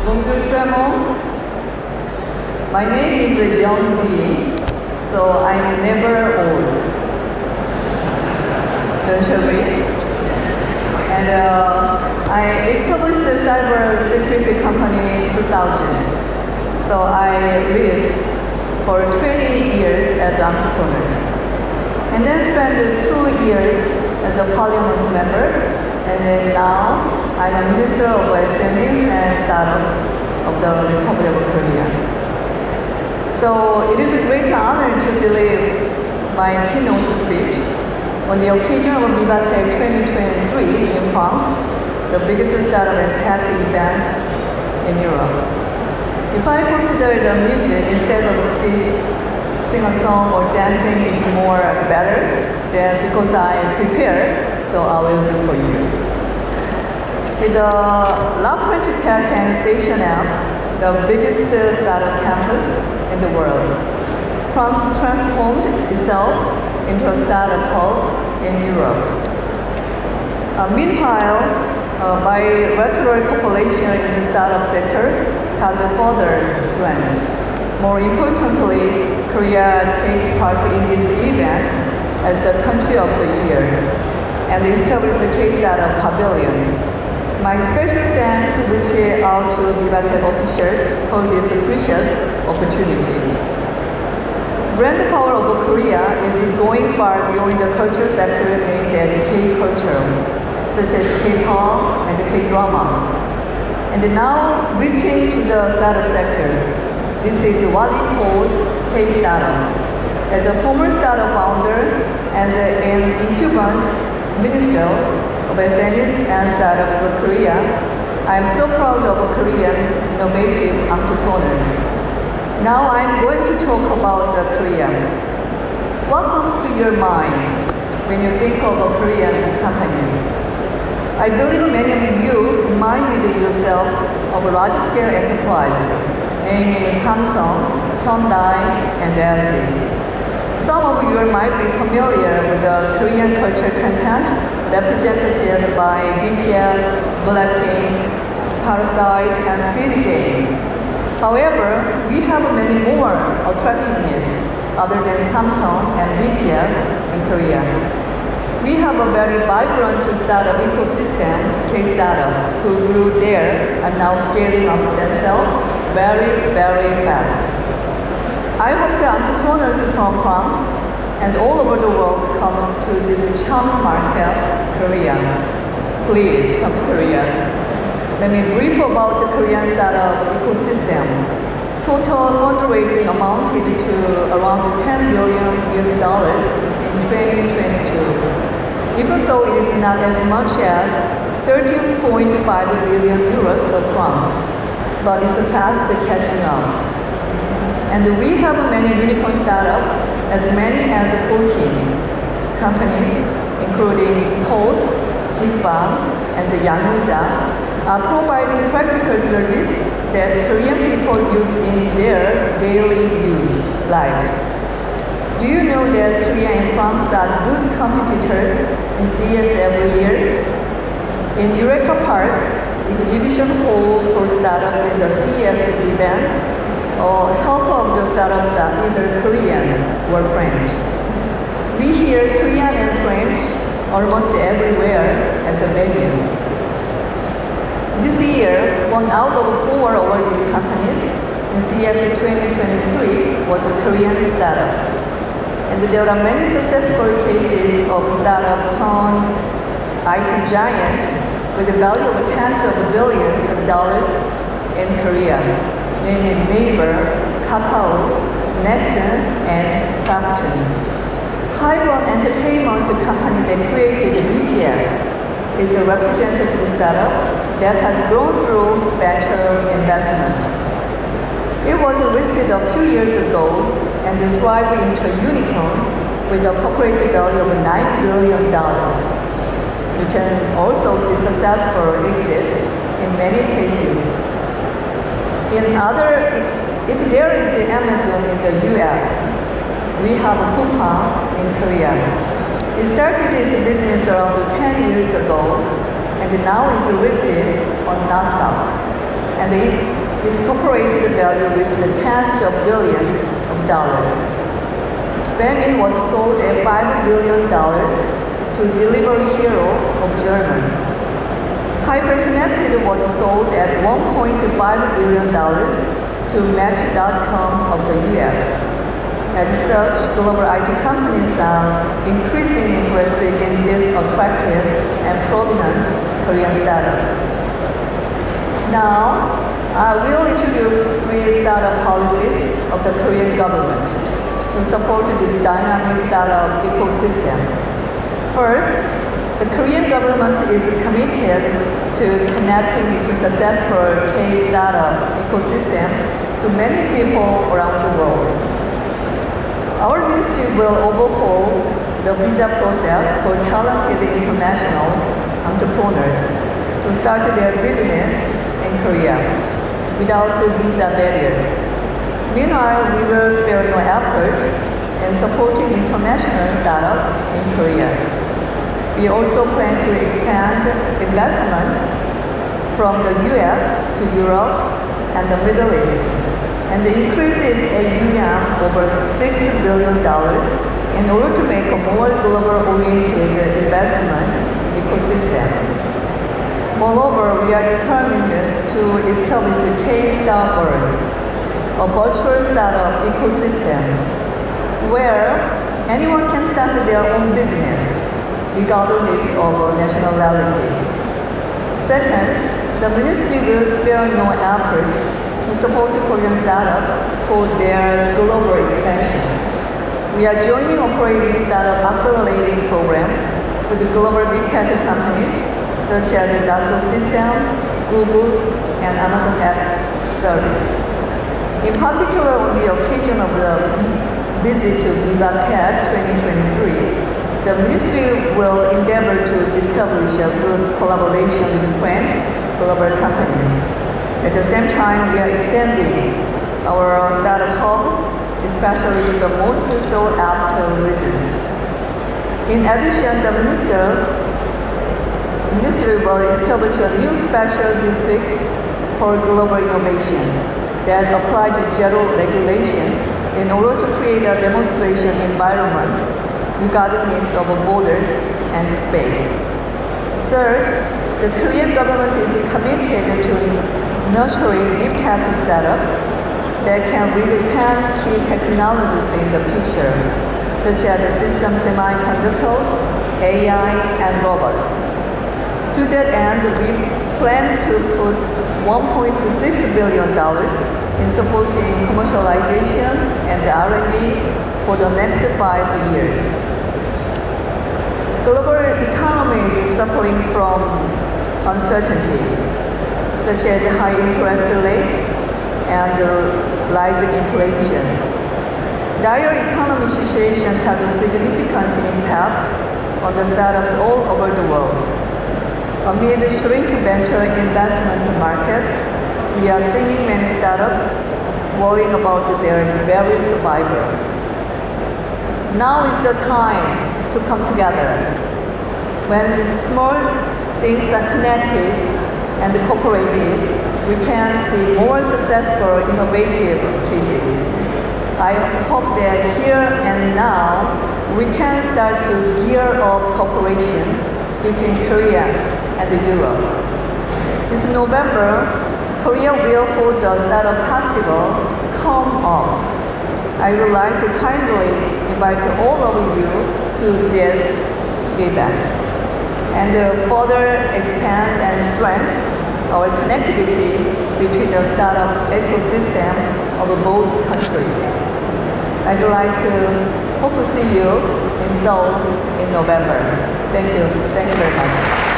Bonjour tout le monde. My name is Young Lee, so I'm never old. Don't you agree? And I established a cyber security company in 2000. So I lived for 20 years as an entrepreneur. And then spent 2 years as a parliament member. And then now I'm a Minister of SMEs and Startups of the Republic of Korea. So it is a great honor to deliver my keynote speech on the occasion of Vivatech 2023 in France, the biggest startup and tech event in Europe. If I consider the music instead of speech, sing a song or dancing is more better, then because I prepared, so I will do for you. With the La French Tech and Station Apps, the biggest startup campus in the world, France transformed itself into a startup hub in Europe. Meanwhile, bilateral cooperation in the startup sector has a further strength. More importantly, Korea takes part in this event as the country of the year and established the K-Startup Pavilion. My special thanks reach out to Vivatech officials for this precious opportunity. Brand power of Korea is going far beyond the culture sector named as K-culture, such as K-pop and K-drama. And now reaching to the startup sector. This is what we call K-startup. As a former startup founder and an incumbent minister of SMEs and startups of Korea, I am so proud of Korean innovative entrepreneurs. Now I'm going to talk about Korea. What comes to your mind when you think of Korean companies? I believe many of you reminded yourselves of a large-scale enterprise, namely Samsung, Hyundai, and LG. Some of you might be familiar with the Korean culture content represented by BTS, Blackpink, Parasite, and Squid Game. However, we have many more attractiveness other than Samsung and BTS in Korea. We have a very vibrant startup ecosystem, K-Startup, who grew there and now scaling up themselves very, very fast. I hope the entrepreneurs from France and all over the world come to this charming market, Korea. Please come to Korea. Let me brief about the Korean startup ecosystem. Total fundraising amounted to around $10 billion in 2022. Even though it is not as much as 13.5 billion euros of France, but it's fast catching up. And we have many unicorn startups, as many as 14 companies, including Toast, Jikbang, and Yanuja, are providing practical service that Korean people use in their daily lives. Do you know that Korea and France are good competitors in CES every year? In Eureka Park, exhibition hall for startups in the CES event, half of the startups are either Korean or French. We hear Korean and French almost everywhere at the venue. This year, 1 out of 4 awarded companies in CES 2023 was Korean startups. And there are many successful cases of startup turned IT giant with a value of tens of billions of dollars in Korea, namely Naver, Kakao, Nexon, and Factory. Hyper Entertainment company that created BTS is a representative startup that has grown through venture investment. It was listed a few years ago and thrived into a unicorn with a corporate value of $9 billion. You can also see successful exit in many cases. If there is Amazon in the US, we have Coupang in Korea. It started its business around 10 years ago and now is listed on NASDAQ. And it its corporate value reached tens of billions of dollars. Benin was sold at $5 billion to delivery hero of Germany. Hyperconnected was sold at $1.5 billion to Match.com of the US. As such, global IT companies are increasingly interested in these attractive and prominent Korean startups. Now, I will introduce 3 startup policies of the Korean government to support this dynamic startup ecosystem. First, the Korean government is committed to connecting its successful K-startup ecosystem to many people around the world. Our ministry will overhaul the visa process for talented international entrepreneurs to start their business in Korea without visa barriers. Meanwhile, we will spare no effort in supporting international startups in Korea. We also plan to expand investment from the US to Europe and the Middle East, and increases AUM over $6 billion in order to make a more global-oriented investment ecosystem. Moreover, we are determined to establish the K-Starverse, a virtual startup ecosystem where anyone can start their own business, regardless of nationality. Second, the ministry will spare no effort to support Korean startups for their global expansion. We are joining operating startup accelerating program with global big tech companies such as Dassault System, Google, and Amazon Apps Service. In particular, on the occasion of the visit to Vivatech 2023, the ministry will endeavor to establish a good collaboration with French global companies. At the same time, we are extending our startup hub, especially to the most sought-after regions. In addition, the ministry will establish a new special district for global innovation that applies general regulations in order to create a demonstration environment regardless of borders and space. Third, the Korean government is committed to nurturing deep tech startups that can really 10 key technologies in the future, such as system semiconductor, AI, and robots. To that end, we plan to put $1.6 billion in supporting commercialization and R&D for the next 5 years. Global economy is suffering from uncertainty, such as high interest rate and rising inflation. Dire economy situation has a significant impact on the startups all over the world. Amid the shrinking venture investment market, we are seeing many startups worrying about their very survival. Now is the time to come together. When small things are connected and cooperative, we can see more successful, innovative cases. I hope that here and now, we can start to gear up cooperation between Korea and Europe. This November, Korea will hold the Startup Festival, Come Up. I would like to kindly invite all of you to this event and further expand and strengthen our connectivity between the startup ecosystem of both countries. I'd like to hope to see you in Seoul in November. Thank you. Thank you very much.